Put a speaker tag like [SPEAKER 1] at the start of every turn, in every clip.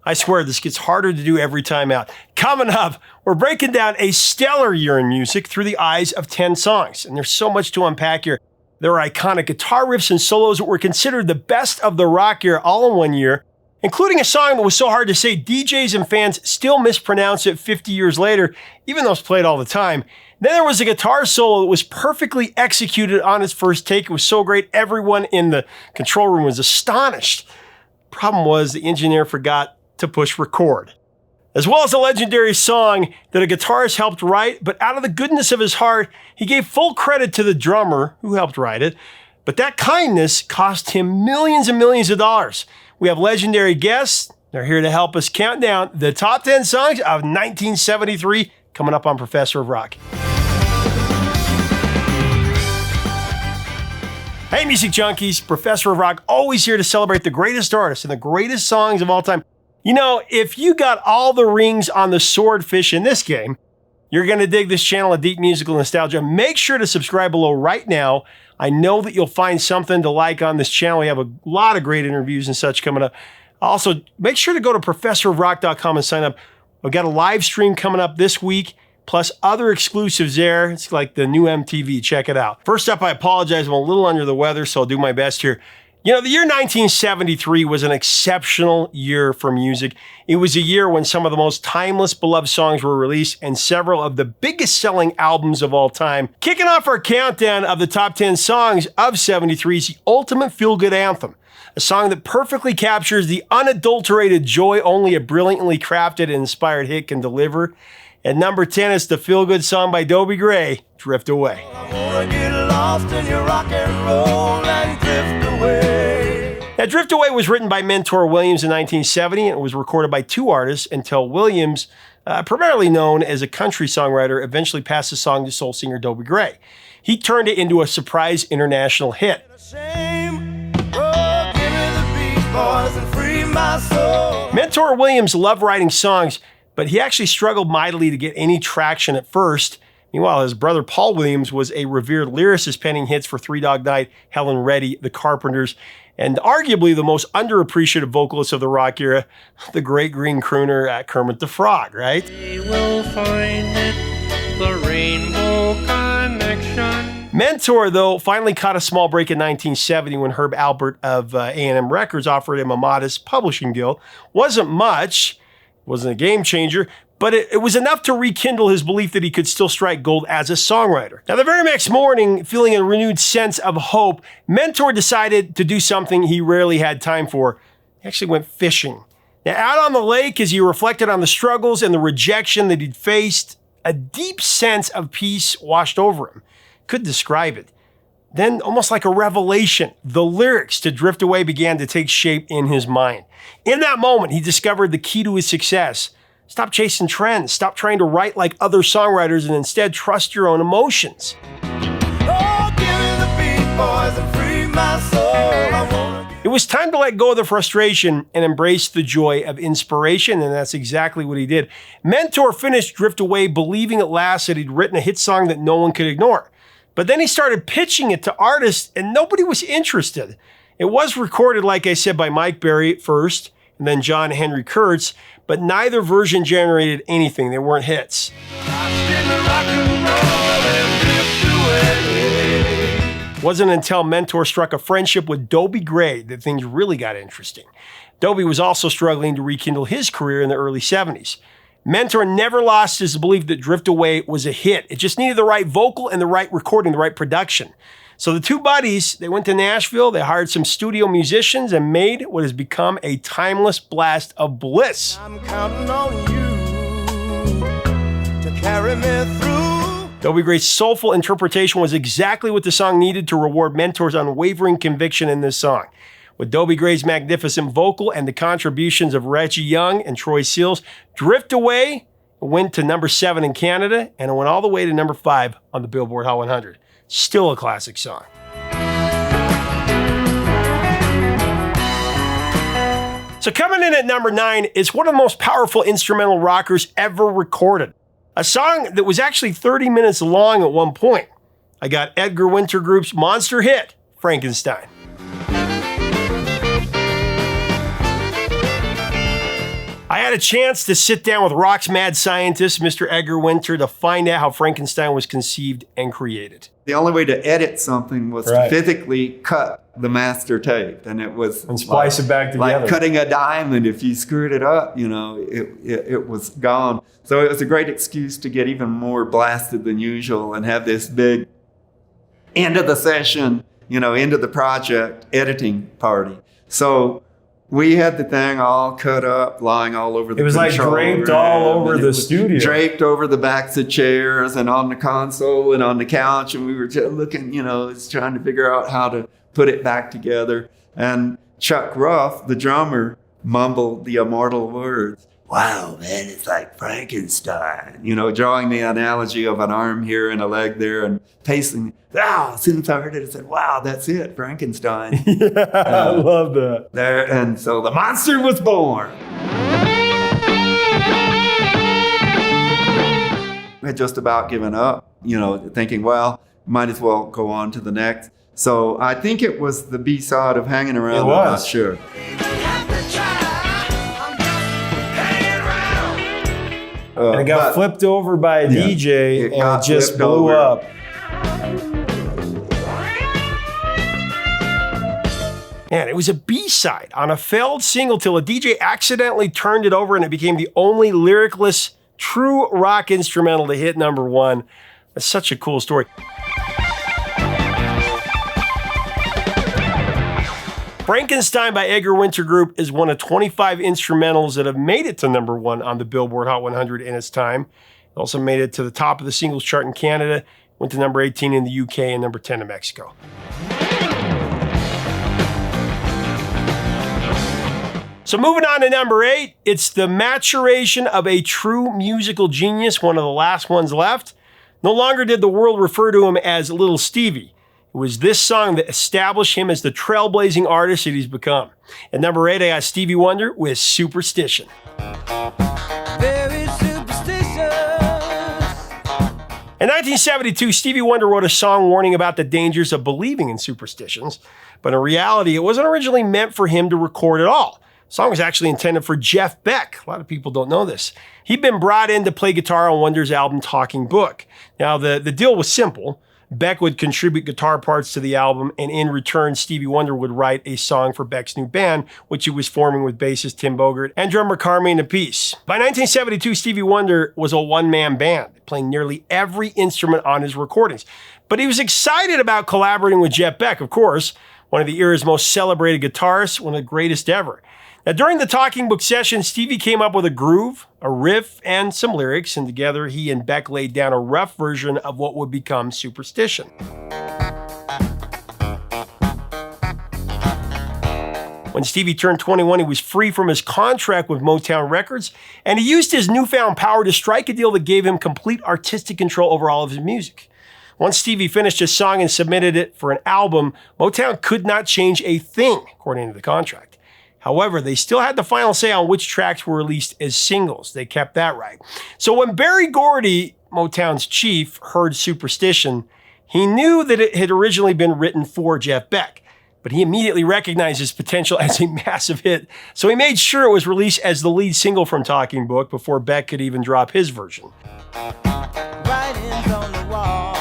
[SPEAKER 1] I swear this gets harder to do every time out. Coming up, we're breaking down a stellar year in music through the eyes of 10 songs. And there's so much to unpack here. There are iconic guitar riffs and solos that were considered the best of the rock year all in one year, including a song that was so hard to say DJs and fans still mispronounce it 50 years later, even though it's played all the time. Then there was a guitar solo that was perfectly executed on its first take. It was so great, everyone in the control room was astonished. Problem was, the engineer forgot to push record. As well as a legendary song that a guitarist helped write, but out of the goodness of his heart, he gave full credit to the drummer who helped write it. But that kindness cost him millions and millions of dollars. We have legendary guests. They're here to help us count down the top 10 songs of 1973 coming up on Professor of Rock. Hey, music junkies, Professor of Rock, always here to celebrate the greatest artists and the greatest songs of all time. You know, if you got all the rings on the swordfish in this game, you're going to dig this channel of deep musical nostalgia. Make sure to subscribe below right now. I know that you'll find something to like on this channel. We have a lot of great interviews and such coming up. Also, make sure to go to professorofrock.com and sign up. We've got a live stream coming up this week, plus other exclusives there. It's like the new MTV. Check it out. First up, I apologize. I'm a little under the weather, so I'll do my best here. You know, the year 1973 was an exceptional year for music. It was a year when some of the most timeless, beloved songs were released and several of the biggest selling albums of all time. Kicking off our countdown of the top 10 songs of 73 is the ultimate feel-good anthem, a song that perfectly captures the unadulterated joy only a brilliantly crafted and inspired hit can deliver. At number 10 is the feel-good song by Dobie Gray, Drift Away. I wanna get lost in your rock and roll and drift away. Now, Drift Away was written by Mentor Williams in 1970, and it was recorded by two artists until Williams, primarily known as a country songwriter, eventually passed the song to soul singer Dobie Gray. He turned it into a surprise international hit. Mentor Williams loved writing songs, but he actually struggled mightily to get any traction at first. Meanwhile, his brother Paul Williams was a revered lyricist, penning hits for Three Dog Night, Helen Reddy, The Carpenters, and arguably the most underappreciated vocalist of the rock era, the great green crooner Kermit the Frog, right? We will find it, the rainbow connection. Mentor, though, finally caught a small break in 1970 when Herb Alpert of A&M Records offered him a modest publishing deal. Wasn't much. Wasn't a game changer, but it was enough to rekindle his belief that he could still strike gold as a songwriter. Now, the very next morning, feeling a renewed sense of hope, Mentor decided to do something he rarely had time for. He actually went fishing. Now, out on the lake, as he reflected on the struggles and the rejection that he'd faced, a deep sense of peace washed over him. Couldn't describe it. Then, almost like a revelation, the lyrics to Drift Away began to take shape in his mind. In that moment, he discovered the key to his success. Stop chasing trends. Stop trying to write like other songwriters and instead trust your own emotions. Oh, give me the beat, boys, and free my soul. It was time to let go of the frustration and embrace the joy of inspiration, and that's exactly what he did. Mentor finished Drift Away believing at last that he'd written a hit song that no one could ignore. But then he started pitching it to artists, and nobody was interested. It was recorded, like I said, by Mike Berry first, and then John Henry Kurtz, but neither version generated anything. They weren't hits. It wasn't until Mentor struck a friendship with Dobie Gray that things really got interesting. Dobie was also struggling to rekindle his career in the early 70s. Mentor never lost his belief that Drift Away was a hit. It just needed the right vocal and the right recording, the right production. So the two buddies, they went to Nashville, they hired some studio musicians and made what has become a timeless blast of bliss. I'm counting on you to carry me through. Dobie Gray's soulful interpretation was exactly what the song needed to reward Mentor's unwavering conviction in this song. With Dobie Gray's magnificent vocal and the contributions of Reggie Young and Troy Seals, Drift Away went to number 7 in Canada, and it went all the way to number 5 on the Billboard Hot 100. Still a classic song. So coming in at number 9 is one of the most powerful instrumental rockers ever recorded. A song that was actually 30 minutes long at one point. I got Edgar Winter Group's monster hit, Frankenstein. I had a chance to sit down with rock's mad scientist, Mr. Edgar Winter, to find out how Frankenstein was conceived and created.
[SPEAKER 2] The only way to edit something was to physically cut the master tape. And it was
[SPEAKER 1] and splice it back together.
[SPEAKER 2] Like cutting a diamond. If you screwed it up, you know, it was gone. So it was a great excuse to get even more blasted than usual and have this big end of the session, you know, end of the project editing party. So we had the thing all cut up, lying all over the
[SPEAKER 1] It was like draped all over the studio.
[SPEAKER 2] Draped over the backs of chairs and on the console and on the couch. And we were just looking, you know, just trying to figure out how to put it back together. And Chuck Ruff, the drummer, mumbled the immortal words, "Wow, man, it's like Frankenstein." You know, drawing the analogy of an arm here and a leg there and pacing. As soon as I heard it, I said, "Wow, that's it, Frankenstein."
[SPEAKER 1] I love that.
[SPEAKER 2] There, and so the monster was born. We had just about given up, you know, thinking, well, might as well go on to the next. So I think it was the B-side of Hanging Around.
[SPEAKER 1] It was.
[SPEAKER 2] I'm not sure.
[SPEAKER 1] And it got flipped over by a DJ and it just blew up. Man, it was a B-side on a failed single till a DJ accidentally turned it over and it became the only lyricless true rock instrumental to hit #1. That's such a cool story. Frankenstein by Edgar Winter Group is one of 25 instrumentals that have made it to #1 on the Billboard Hot 100 in its time. It also made it to the top of the singles chart in Canada, went to #18 in the UK and #10 in Mexico. So moving on to #8, it's the maturation of a true musical genius, one of the last ones left. No longer did the world refer to him as Little Stevie. It was this song that established him as the trailblazing artist that he's become. At #8, I got Stevie Wonder with Superstition.
[SPEAKER 3] Very superstitious.
[SPEAKER 1] In 1972, Stevie Wonder wrote a song warning about the dangers of believing in superstitions, but in reality, it wasn't originally meant for him to record at all. The song was actually intended for Jeff Beck. A lot of people don't know this. He'd been brought in to play guitar on Wonder's album Talking Book. Now, the deal was simple. Beck would contribute guitar parts to the album, and in return, Stevie Wonder would write a song for Beck's new band, which he was forming with bassist Tim Bogert and drummer Carmine Appice. By 1972, Stevie Wonder was a one-man band, playing nearly every instrument on his recordings. But he was excited about collaborating with Jeff Beck, of course, one of the era's most celebrated guitarists, one of the greatest ever. Now, during the Talking Book session, Stevie came up with a groove, a riff, and some lyrics, and together he and Beck laid down a rough version of what would become Superstition. When Stevie turned 21, he was free from his contract with Motown Records, and he used his newfound power to strike a deal that gave him complete artistic control over all of his music. Once Stevie finished his song and submitted it for an album, Motown could not change a thing, according to the contract. However, they still had the final say on which tracks were released as singles. They kept that right. So when Berry Gordy, Motown's chief, heard Superstition, he knew that it had originally been written for Jeff Beck, but he immediately recognized its potential as a massive hit. So he made sure it was released as the lead single from Talking Book before Beck could even drop his version.
[SPEAKER 3] Writings on the wall.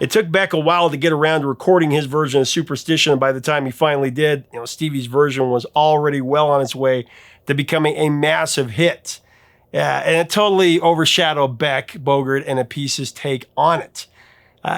[SPEAKER 1] It took Beck a while to get around to recording his version of Superstition, and by the time he finally did, Stevie's version was already well on its way to becoming a massive hit. And it totally overshadowed Beck, Bogert, and Appice's take on it.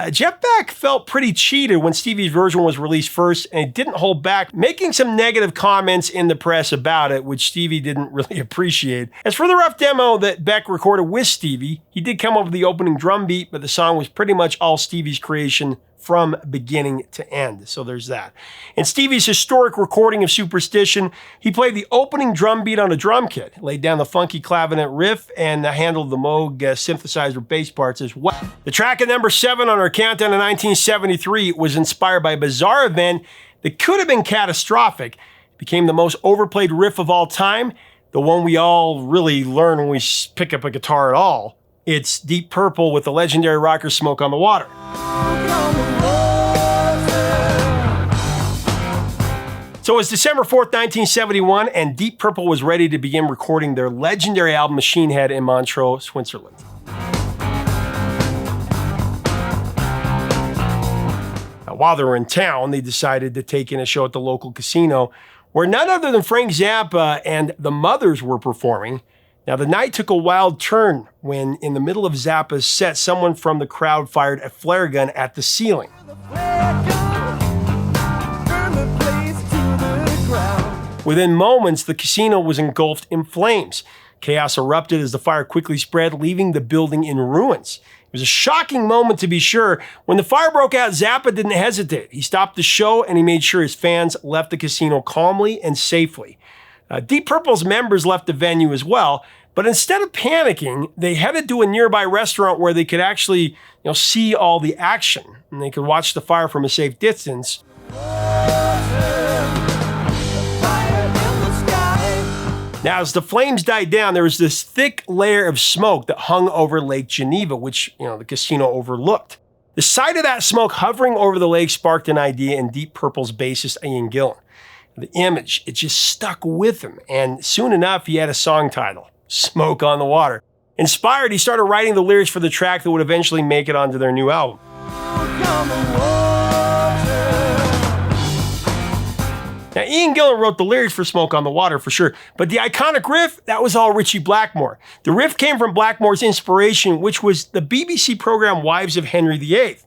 [SPEAKER 1] Jeff Beck felt pretty cheated when Stevie's version was released first, and he didn't hold back, making some negative comments in the press about it, which Stevie didn't really appreciate. As for the rough demo that Beck recorded with Stevie, he did come up with the opening drum beat, but the song was pretty much all Stevie's creation from beginning to end. So there's that. In Stevie's historic recording of Superstition, he played the opening drum beat on a drum kit, laid down the funky clavinet riff, and handled the Moog synthesizer bass parts as well. The track at #7 on our countdown in 1973 was inspired by a bizarre event that could have been catastrophic. It became the most overplayed riff of all time, the one we all really learn when we pick up a guitar at all. It's Deep Purple with the legendary rocker Smoke on the Water.
[SPEAKER 3] On the roses.
[SPEAKER 1] So it was December 4th, 1971, and Deep Purple was ready to begin recording their legendary album Machine Head in Montreux, Switzerland. Now, while they were in town, they decided to take in a show at the local casino where none other than Frank Zappa and the Mothers were performing. Now, the night took a wild turn when, in the middle of Zappa's set, someone from the crowd fired a flare gun at the ceiling. Within moments, the casino was engulfed in flames. Chaos erupted as the fire quickly spread, leaving the building in ruins. It was a shocking moment, to be sure. When the fire broke out, Zappa didn't hesitate. He stopped the show and he made sure his fans left the casino calmly and safely. Deep Purple's members left the venue as well, but instead of panicking, they headed to a nearby restaurant where they could actually, see all the action and they could watch the fire from a safe distance. Now, as the flames died down, there was this thick layer of smoke that hung over Lake Geneva, which, the casino overlooked. The sight of that smoke hovering over the lake sparked an idea in Deep Purple's bassist Ian Gillan. The image, it just stuck with him, and soon enough, he had a song title, Smoke on the Water. Inspired, he started writing the lyrics for the track that would eventually make it onto their new album. Now, Ian Gillan wrote the lyrics for Smoke on the Water for sure, but the iconic riff, that was all Ritchie Blackmore. The riff came from Blackmore's inspiration, which was the BBC program Wives of Henry VIII.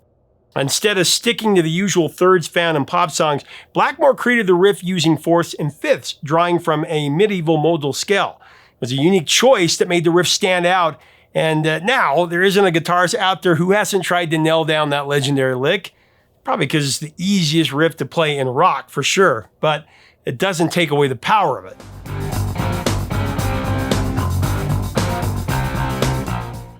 [SPEAKER 1] Instead of sticking to the usual thirds found in pop songs, Blackmore created the riff using fourths and fifths, drawing from a medieval modal scale. It was a unique choice that made the riff stand out, and now there isn't a guitarist out there who hasn't tried to nail down that legendary lick. Probably because it's the easiest riff to play in rock, for sure, but it doesn't take away the power of it.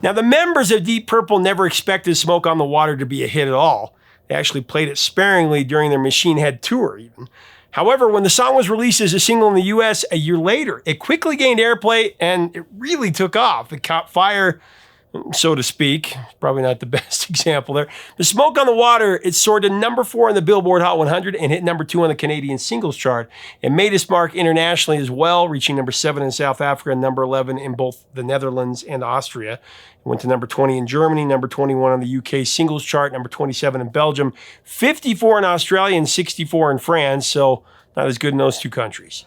[SPEAKER 1] Now, the members of Deep Purple never expected Smoke on the Water to be a hit at all. They actually played it sparingly during their Machine Head tour, even. However, when the song was released as a single in the US a year later, it quickly gained airplay and it really took off. It caught fire, so to speak. Probably not the best example there. The Smoke on the Water, it soared to number 4 on the Billboard Hot 100 and hit number 2 on the Canadian singles chart. It made its mark internationally as well, reaching number 7 in South Africa and number 11 in both the Netherlands and Austria. It went to number 20 in Germany, number 21 on the UK singles chart, number 27 in Belgium, 54 in Australia, and 64 in France, so not as good in those two countries.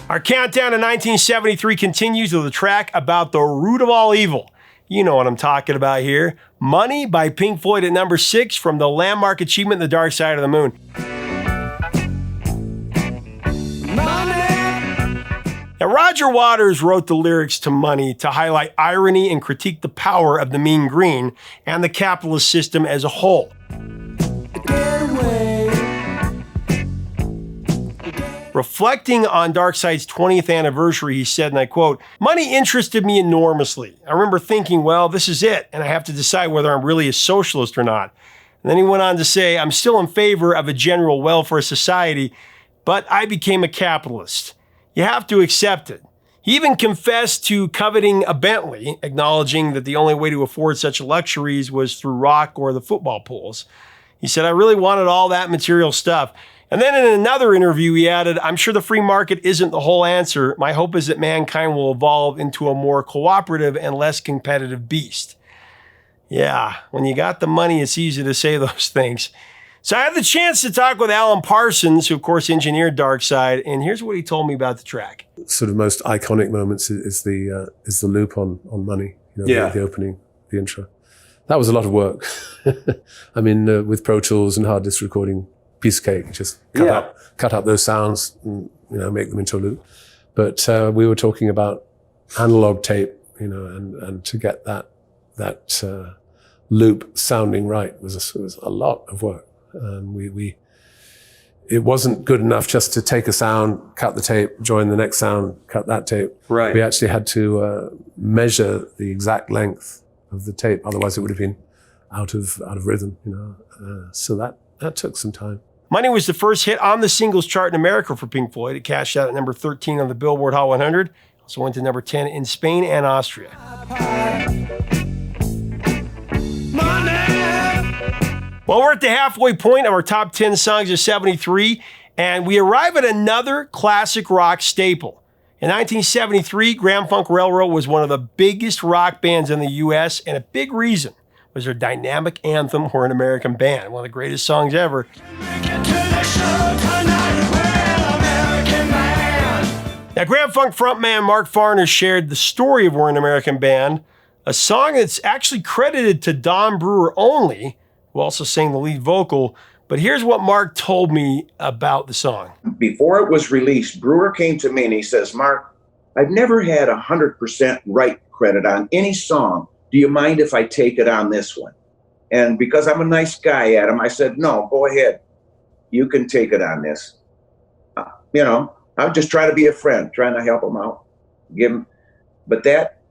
[SPEAKER 1] Our countdown to 1973 continues with a track about the root of all evil. You know what I'm talking about here. Money by Pink Floyd at number 6 from the landmark achievement The Dark Side of the Moon. Now, Roger Waters wrote the lyrics to Money to highlight irony and critique the power of the mean green and the capitalist system as a whole. Reflecting on Darkside's 20th anniversary, he said, and I quote, "Money interested me enormously. I remember thinking, well, this is it, and I have to decide whether I'm really a socialist or not." And then he went on to say, "I'm still in favor of a general welfare society, but I became a capitalist. You have to accept it." He even confessed to coveting a Bentley, acknowledging that the only way to afford such luxuries was through rock or the football pools. He said, "I really wanted all that material stuff." And then in another interview, he added, "I'm sure the free market isn't the whole answer. My hope is that mankind will evolve into a more cooperative and less competitive beast." Yeah, when you got the money, it's easy to say those things. So I had the chance to talk with Alan Parsons, who of course engineered Dark Side, and here's what he told me about the track.
[SPEAKER 4] Sort of most iconic moments is the loop on Money, the opening, the intro. That was a lot of work. I mean, with Pro Tools and hard disk recording, piece of cake, just cut out those sounds and, make them into a loop. But we were talking about analog tape, and to get that loop sounding right was a lot of work. It wasn't good enough just to take a sound, cut the tape, join the next sound, cut that tape.
[SPEAKER 2] Right.
[SPEAKER 4] We actually had to measure the exact length of the tape, otherwise it would have been out of rhythm. So that took some time.
[SPEAKER 1] Money was the first hit on the singles chart in America for Pink Floyd. It cashed out at number 13 on the Billboard Hot 100. Also went to number 10 in Spain and Austria. Well, we're at the halfway point of our top 10 songs of 73, and we arrive at another classic rock staple. In 1973, Grand Funk Railroad was one of the biggest rock bands in the U.S., and a big reason was their dynamic anthem, We're an American Band, one of the greatest songs ever. Now, Grand Funk frontman Mark Farner shared the story of We're an American Band, a song that's actually credited to Don Brewer only, who also sang the lead vocal. But here's what Mark told me about the song.
[SPEAKER 5] Before it was released, Brewer came to me and he says, Mark, I've never had 100% right credit on any song. Do you mind if I take it on this one? And because I'm a nice guy, Adam, I said, no, go ahead. You can take it on this. I'm just trying to be a friend, trying to help him out. But that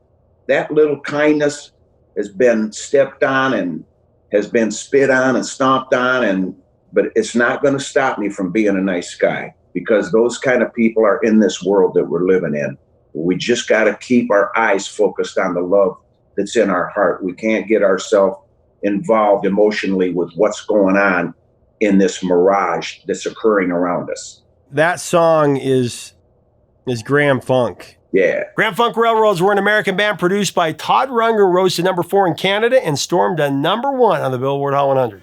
[SPEAKER 5] little kindness has been stepped on and has been spit on and stomped on, but it's not going to stop me from being a nice guy, because those kind of people are in this world that we're living in. We just got to keep our eyes focused on the love that's in our heart. We can't get ourselves involved emotionally with what's going on in this mirage that's occurring around us.
[SPEAKER 1] That song is Grand Funk.
[SPEAKER 5] Yeah.
[SPEAKER 1] Grand Funk Railroads were an American band produced by Todd Rundgren, rose to number 4 in Canada and stormed to number 1 on the Billboard Hot 100.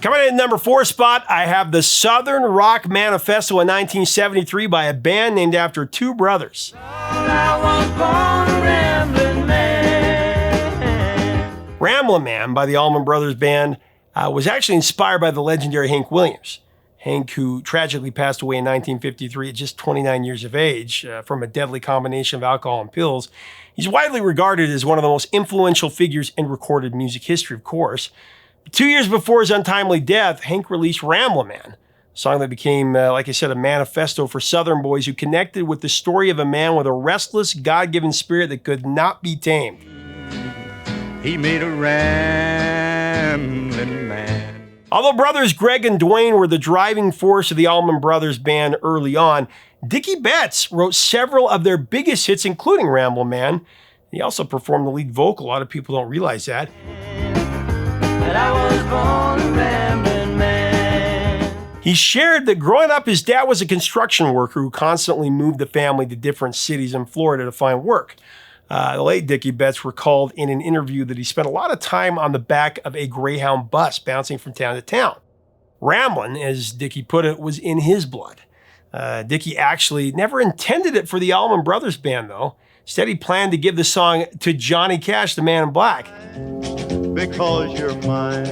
[SPEAKER 1] Coming in at number 4 spot, I have the Southern Rock Manifesto in 1973 by a band named after two brothers. Ramblin Man by the Allman Brothers Band was actually inspired by the legendary Hank Williams. Hank, who tragically passed away in 1953 at just 29 years of age from a deadly combination of alcohol and pills. He's widely regarded as one of the most influential figures in recorded music history, of course. 2 years before his untimely death, Hank released Ramblin Man, a song that became, like I said, a manifesto for Southern boys who connected with the story of a man with a restless, God-given spirit that could not be tamed.
[SPEAKER 6] He made a rambling man.
[SPEAKER 1] Although brothers Greg and Dwayne were the driving force of the Allman Brothers Band early on, Dickie Betts wrote several of their biggest hits, including Ramblin Man. He also performed the lead vocal. A lot of people don't realize that.
[SPEAKER 3] And I was born a rambling man.
[SPEAKER 1] He shared that growing up, his dad was a construction worker who constantly moved the family to different cities in Florida to find work. The late Dickie Betts recalled in an interview that he spent a lot of time on the back of a Greyhound bus bouncing from town to town. Ramblin', as Dickie put it, was in his blood. Dickie actually never intended it for the Allman Brothers Band, though. Instead, he planned to give the song to Johnny Cash, the Man in Black.
[SPEAKER 6] Because you're mine,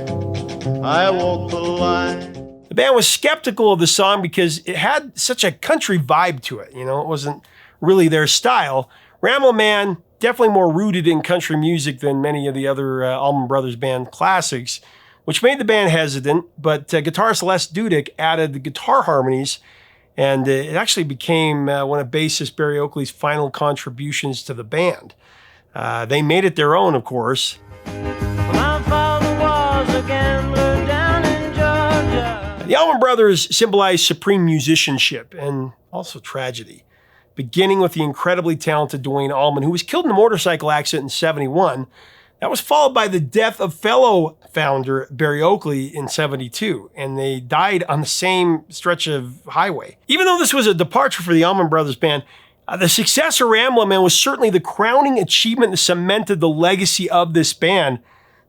[SPEAKER 6] I walk the line.
[SPEAKER 1] The band was skeptical of the song because it had such a country vibe to it. It wasn't really their style. Ramblin' Man, definitely more rooted in country music than many of the other Allman Brothers Band classics, which made the band hesitant, but guitarist Les Dudek added the guitar harmonies, and it actually became one of bassist Barry Oakley's final contributions to the band. They made it their own, of course.
[SPEAKER 3] My father was a gambler down in Georgia.
[SPEAKER 1] The Allman Brothers symbolized supreme musicianship and also tragedy, beginning with the incredibly talented Duane Allman, who was killed in a motorcycle accident in 1971. That was followed by the death of fellow founder Barry Oakley in 1972, and they died on the same stretch of highway. Even though this was a departure for the Allman Brothers Band, the success of Ramblin' Man was certainly the crowning achievement that cemented the legacy of this band,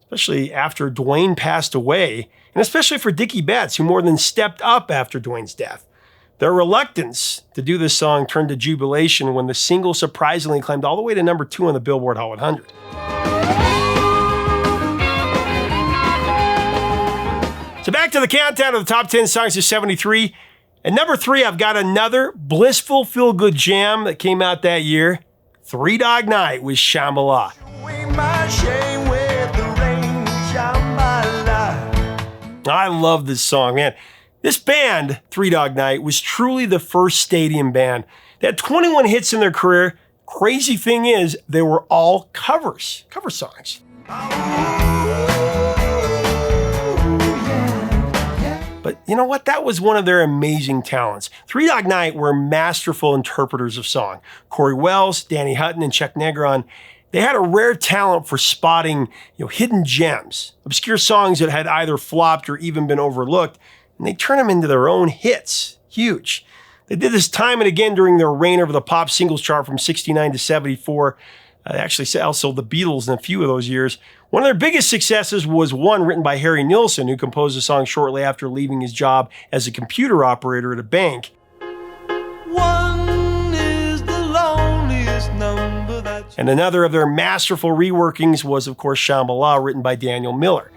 [SPEAKER 1] especially after Duane passed away, and especially for Dickie Betts, who more than stepped up after Duane's death. Their reluctance to do this song turned to jubilation when the single surprisingly climbed all the way to number 2 on the Billboard Hot 100. So back to the countdown of the top 10 songs of 73. At number 3, I've got another blissful feel-good jam that came out that year, 3 Dog Night with Shambala. I love this song, man. This band, 3 Dog Night, was truly the first stadium band. They had 21 hits in their career. Crazy thing is, they were all cover songs. But you know what? That was one of their amazing talents. 3 Dog Night were masterful interpreters of song. Corey Wells, Danny Hutton, and Chuck Negron They had a rare talent for spotting, hidden gems, obscure songs that had either flopped or even been overlooked, and they turned them into their own hits. Huge. They did this time and again during their reign over the pop singles chart from 69 to 74. They actually outsold the Beatles in a few of those years. One of their biggest successes was one written by Harry Nilsson, who composed the song shortly after leaving his job as a computer operator at a bank.
[SPEAKER 3] One is the loneliest number that you...
[SPEAKER 1] And another of their masterful reworkings was, of course, Shambala, written by Daniel Miller.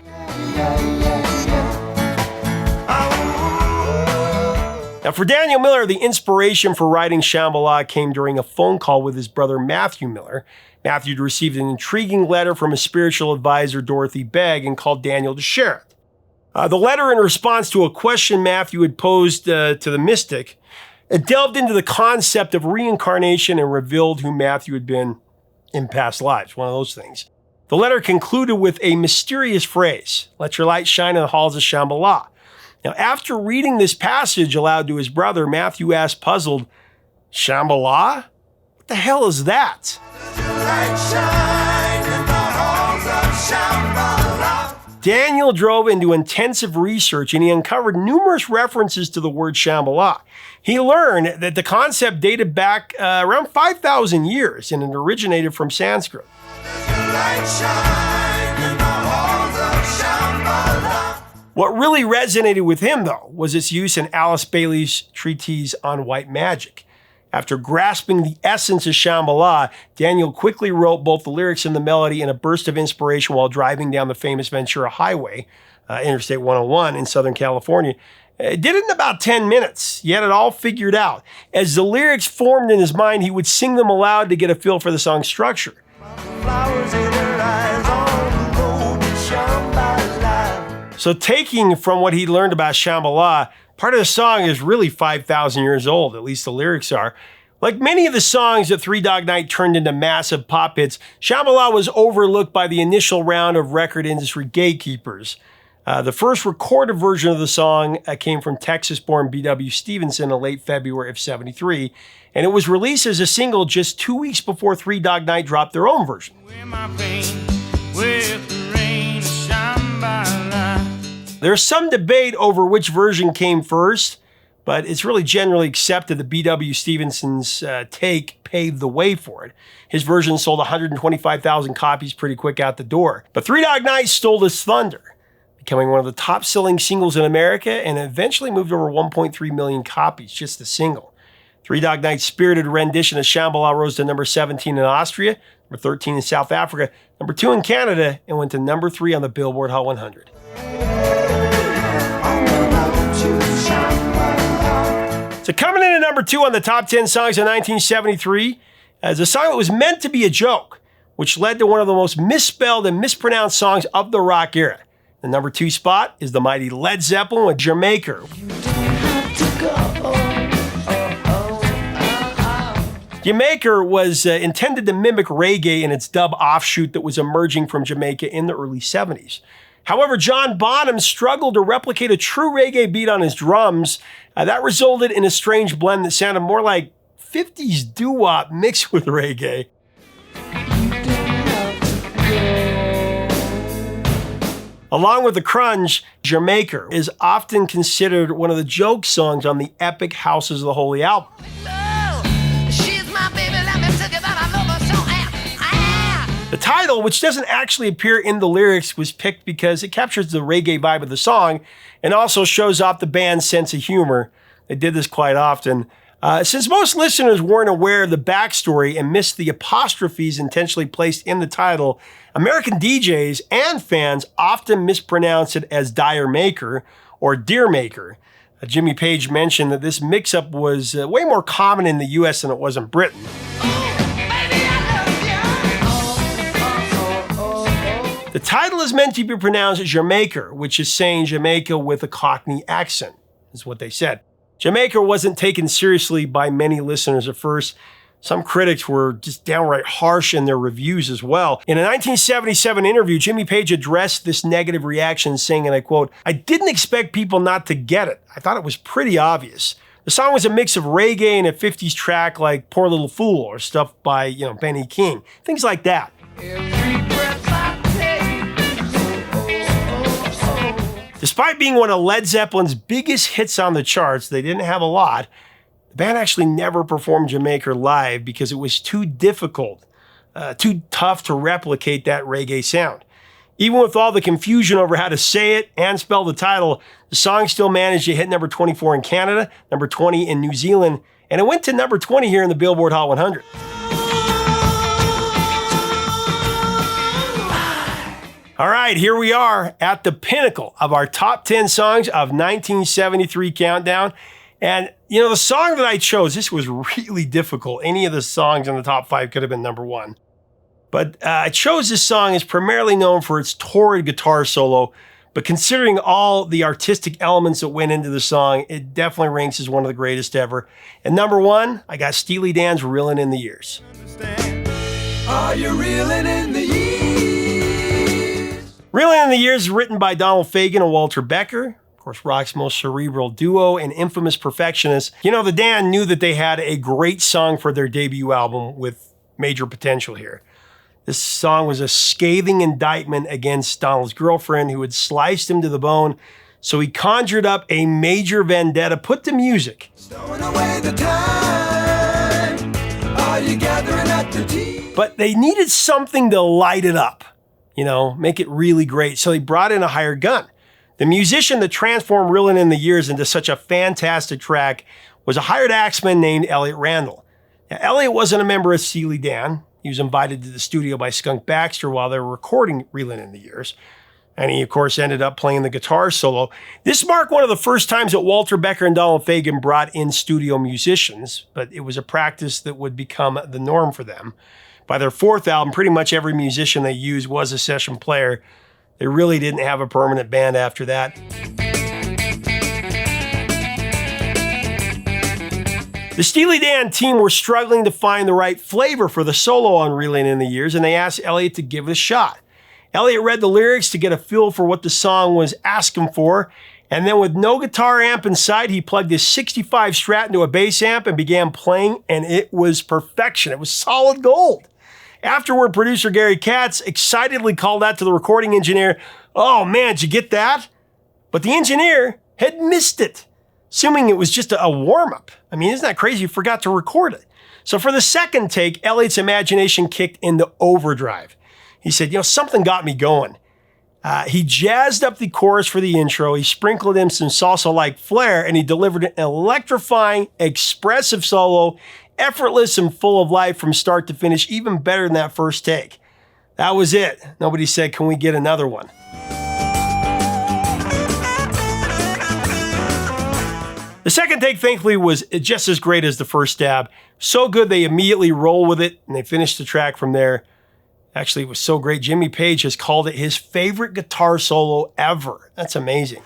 [SPEAKER 1] Now, for Daniel Miller, the inspiration for writing Shambala came during a phone call with his brother Matthew Miller. Matthew had received an intriguing letter from his spiritual advisor, Dorothy Begg, and called Daniel to share it. The letter, in response to a question Matthew had posed to the mystic, it delved into the concept of reincarnation and revealed who Matthew had been in past lives, one of those things. The letter concluded with a mysterious phrase, "Let your light shine in the halls of Shambala." Now, after reading this passage aloud to his brother, Matthew asked, puzzled, "Shambala? What the hell is that?" Daniel drove into intensive research and he uncovered numerous references to the word Shambala. He learned that the concept dated back around 5,000 years and it originated from Sanskrit. What really resonated with him, though, was its use in Alice Bailey's treatise on white magic. After grasping the essence of Shambala, Daniel quickly wrote both the lyrics and the melody in a burst of inspiration while driving down the famous Ventura Highway, Interstate 101 in Southern California. Did it in about 10 minutes. He had it all figured out. As the lyrics formed in his mind, he would sing them aloud to get a feel for the song's structure. So taking from what he learned about Shambala, part of the song is really 5,000 years old, at least the lyrics are. Like many of the songs that Three Dog Night turned into massive pop hits, Shambala was overlooked by the initial round of record industry gatekeepers. The first recorded version of the song came from Texas-born B.W. Stevenson in late February of 73, and it was released as a single just 2 weeks before Three Dog Night dropped their own version. There's some debate over which version came first, but it's really generally accepted that B.W. Stevenson's take paved the way for it. His version sold 125,000 copies pretty quick out the door. But Three Dog Night stole this thunder, becoming one of the top-selling singles in America and eventually moved over 1.3 million copies, just the single. Three Dog Night's spirited rendition of Shambala rose to number 17 in Austria, number 13 in South Africa, number 2 in Canada, and went to number 3 on the Billboard Hot 100. So coming in at number 2 on the top 10 songs of 1973 is a song that was meant to be a joke, which led to one of the most misspelled and mispronounced songs of the rock era. The number 2 spot is the mighty Led Zeppelin with D'yer Mak'er. D'yer Mak'er was intended to mimic reggae in its dub offshoot that was emerging from Jamaica in the early 70s. However, John Bonham struggled to replicate a true reggae beat on his drums. That resulted in a strange blend that sounded more like 50s doo-wop mixed with reggae. Along with the crunge, D'yer Mak'er is often considered one of the joke songs on the epic Houses of the Holy album. The title, which doesn't actually appear in the lyrics, was picked because it captures the reggae vibe of the song and also shows off the band's sense of humor. They did this quite often. Since most listeners weren't aware of the backstory and missed the apostrophes intentionally placed in the title, American DJs and fans often mispronounce it as D'yer Mak'er or D'yer Mak'er. Jimmy Page mentioned that this mix-up was way more common in the US than it was in Britain. The title is meant to be pronounced as Jamaica, which is saying Jamaica with a Cockney accent, is what they said. Jamaica wasn't taken seriously by many listeners at first. Some critics were just downright harsh in their reviews as well. In a 1977 interview, Jimmy Page addressed this negative reaction, saying, and I quote, "I didn't expect people not to get it. I thought it was pretty obvious. The song was a mix of reggae and a 50s track like Poor Little Fool or stuff by, Benny King, things like that." Despite being one of Led Zeppelin's biggest hits on the charts, they didn't have a lot. The band actually never performed D'yer Mak'er live because it was too difficult, too tough to replicate that reggae sound. Even with all the confusion over how to say it and spell the title, the song still managed to hit number 24 in Canada, number 20 in New Zealand, and it went to number 20 here in the Billboard Hot 100. All right, here we are at the pinnacle of our top 10 songs of 1973 countdown. And, you know, the song that I chose, this was really difficult. Any of the songs in the top 5 could have been number 1. But I chose this song as primarily known for its torrid guitar solo. But considering all the artistic elements that went into the song, it definitely ranks as one of the greatest ever. And number 1, I got Steely Dan's Reelin in the Years.
[SPEAKER 7] Are you reeling in the years?
[SPEAKER 1] Reelin in the Years is written by Donald Fagen and Walter Becker. Of course, rock's most cerebral duo and infamous perfectionist. You know, the Dan knew that they had a great song for their debut album with major potential here. This song was a scathing indictment against Donald's girlfriend who had sliced him to the bone. So he conjured up a major vendetta put to music.
[SPEAKER 7] Stowing away the time. Are you gathering up the tea?
[SPEAKER 1] But they needed something to light it up, you know, make it really great. So they brought in a hired gun. The musician that transformed Reelin in the Years into such a fantastic track was a hired axeman named Elliot Randall. Now, Elliot wasn't a member of Steely Dan. He was invited to the studio by Skunk Baxter while they were recording Reelin in the Years. And he, of course, ended up playing the guitar solo. This marked one of the first times that Walter Becker and Donald Fagen brought in studio musicians, but it was a practice that would become the norm for them. By their 4th album, pretty much every musician they used was a session player. They really didn't have a permanent band after that. The Steely Dan team were struggling to find the right flavor for the solo on Reelin in the Years, and they asked Elliot to give it a shot. Elliot read the lyrics to get a feel for what the song was asking for, and then with no guitar amp inside, he plugged his 65 Strat into a bass amp and began playing, and it was perfection. It was solid gold. Afterward, producer Gary Katz excitedly called out to the recording engineer, "Oh man, did you get that?" But the engineer had missed it, assuming it was just a warm-up. I mean, isn't that crazy? You forgot to record it. So for the second take, Elliot's imagination kicked into overdrive. He said, you know, something got me going. He jazzed up the chorus for the intro, he sprinkled in some salsa-like flair, and he delivered an electrifying, expressive solo, effortless and full of life from start to finish, even better than that first take. That was it. Nobody said, can we get another one? The second take, thankfully, was just as great as the first stab. So good, they immediately roll with it, and they finished the track from there. Actually, it was so great, Jimmy Page has called it his favorite guitar solo ever. That's amazing.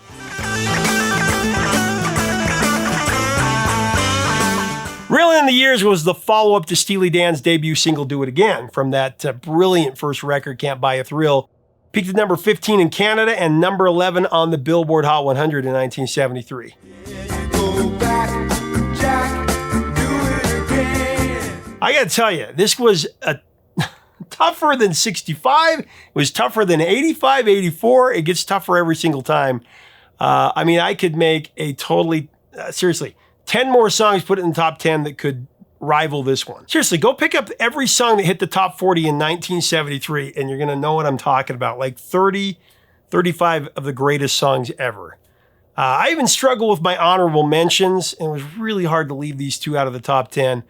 [SPEAKER 1] Reelin in the Years was the follow-up to Steely Dan's debut single, Do It Again, from that brilliant first record, Can't Buy a Thrill. Peaked at number 15 in Canada and number 11 on the Billboard Hot 100 in 1973. I gotta tell you, this was tougher than 65. It was tougher than 85, 84. It gets tougher every single time. I mean, I could make a totally, seriously, 10 more songs put it in the top 10 that could rival this one. Seriously, go pick up every song that hit the top 40 in 1973 and you're gonna know what I'm talking about. Like 30, 35 of the greatest songs ever. I even struggle with my honorable mentions, and it was really hard to leave these two out of the top 10.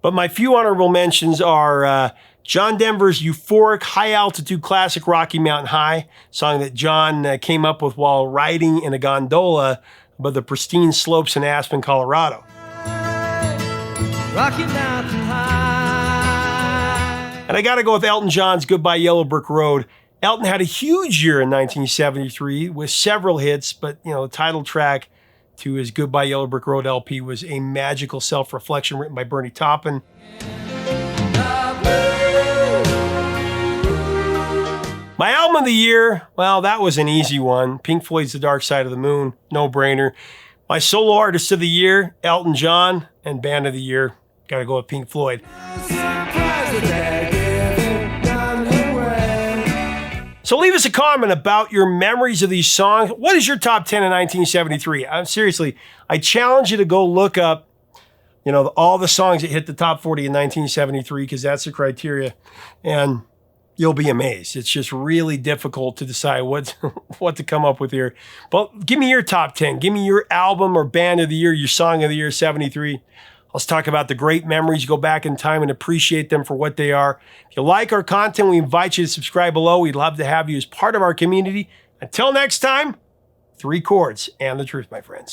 [SPEAKER 1] But my few honorable mentions are John Denver's euphoric high-altitude classic Rocky Mountain High, song that John came up with while riding in a gondola above the pristine slopes in Aspen, Colorado.
[SPEAKER 7] Rocky Mountain High.
[SPEAKER 1] And I got to go with Elton John's Goodbye Yellow Brick Road. Elton had a huge year in 1973 with several hits, but you know, the title track to his Goodbye Yellow Brick Road LP was a magical self-reflection written by Bernie Taupin. My album of the year, well, that was an easy one. Pink Floyd's The Dark Side of the Moon, no-brainer. My solo artist of the year, Elton John, and band of the year, gotta go with Pink Floyd. So leave us a comment about your memories of these songs. What is your top 10 in 1973? Seriously, I challenge you to go look up, all the songs that hit the top 40 in 1973, because that's the criteria. And you'll be amazed. It's just really difficult to decide what to come up with here. But give me your top 10. Give me your album or band of the year, your song of the year, 73. Let's talk about the great memories. Go back in time and appreciate them for what they are. If you like our content, we invite you to subscribe below. We'd love to have you as part of our community. Until next time, 3 chords and the truth, my friends.